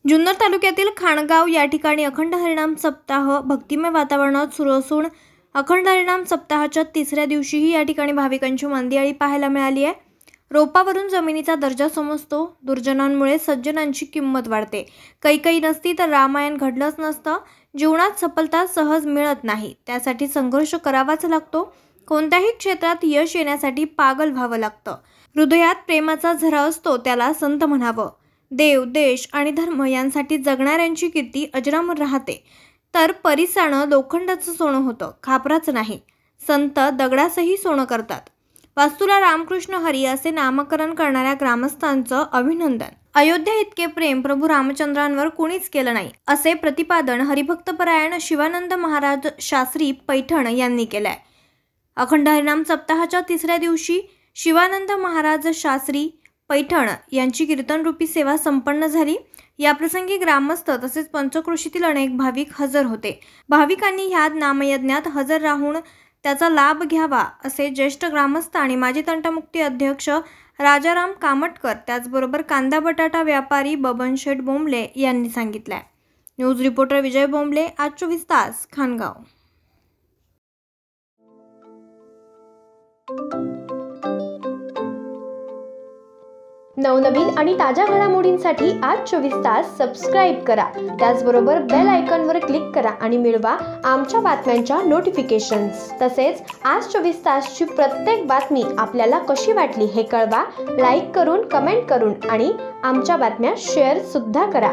जुन्नर तालुक्यातील खाणगाव या ठिकाणी अखंड हरिनाम सप्ताह भक्तिमय वातावरणात सुरू असून अखंड हरिनाम सप्ताहाच्या तिसऱ्या दिवशीही या ठिकाणी भाविकांची मंदियाळी पाहायला मिळाली आहे। रोपावरून जमिनीचा दर्जा समजतो। दुर्जनांमुळे सज्जनांची किंमत वाढते। काही नसती तर रामायण घडलंच नसतं। जीवनात सफलता सहज मिळत नाही, त्यासाठी संघर्ष करावाच लागतो। कोणत्याही क्षेत्रात यश येण्यासाठी पागल व्हावं लागतं। हृदयात प्रेमाचा झरा असतो त्याला संत म्हणावं। देव, देश आणि धर्म यांसाठी जगणाऱ्यांची कीर्ती अजरामर राहते। तर परिसानं लोखंडाचं सोनं होतं, खापराचं नाही। संत दगडासही सोनं करतात। वास्तूला रामकृष्ण हरी असे नामकरण करणाऱ्या ग्रामस्थांचं अभिनंदन। अयोध्या इतके प्रेम प्रभू रामचंद्रांवर कुणीच केलं नाही, असे प्रतिपादन हरिभक्तपरायण शिवानंद महाराज शास्त्री पैठण यांनी केलंय। अखंड हरिनाम सप्ताहाच्या तिसऱ्या दिवशी शिवानंद महाराज शास्त्री पैठण यांची कीर्तनरूपी सेवा संपन्न झाली। याप्रसंगी ग्रामस्थ तसेच पंचक्रोशीतील अनेक भाविक हजर होते। भाविकांनी ह्या नामयज्ञात हजर राहून त्याचा लाभ घ्यावा असे ज्येष्ठ ग्रामस्थ आणि माजी तंटामुक्ती अध्यक्ष राजाराम कामटकर, त्याचबरोबर कांदा बटाटा व्यापारी बबन शेठ बोंबले यांनी सांगितले। न्यूज रिपोर्टर विजय बोंबले, आज 24 तास, खाणगाव। नवनवीन आणि ताज्या घडामोडींसाठी आज 24 तास सबस्क्राईब करा। त्याचबरोबर बेल आयकॉनवर क्लिक करा आणि मिळवा आमच्या बातम्यांच्या नोटिफिकेशन्स। तसेच आज 24 तासची प्रत्येक बातमी आपल्याला कशी वाटली हे कळवा, लाईक करून, कमेंट करून आणि आमच्या बातम्या शेअर सुद्धा करा।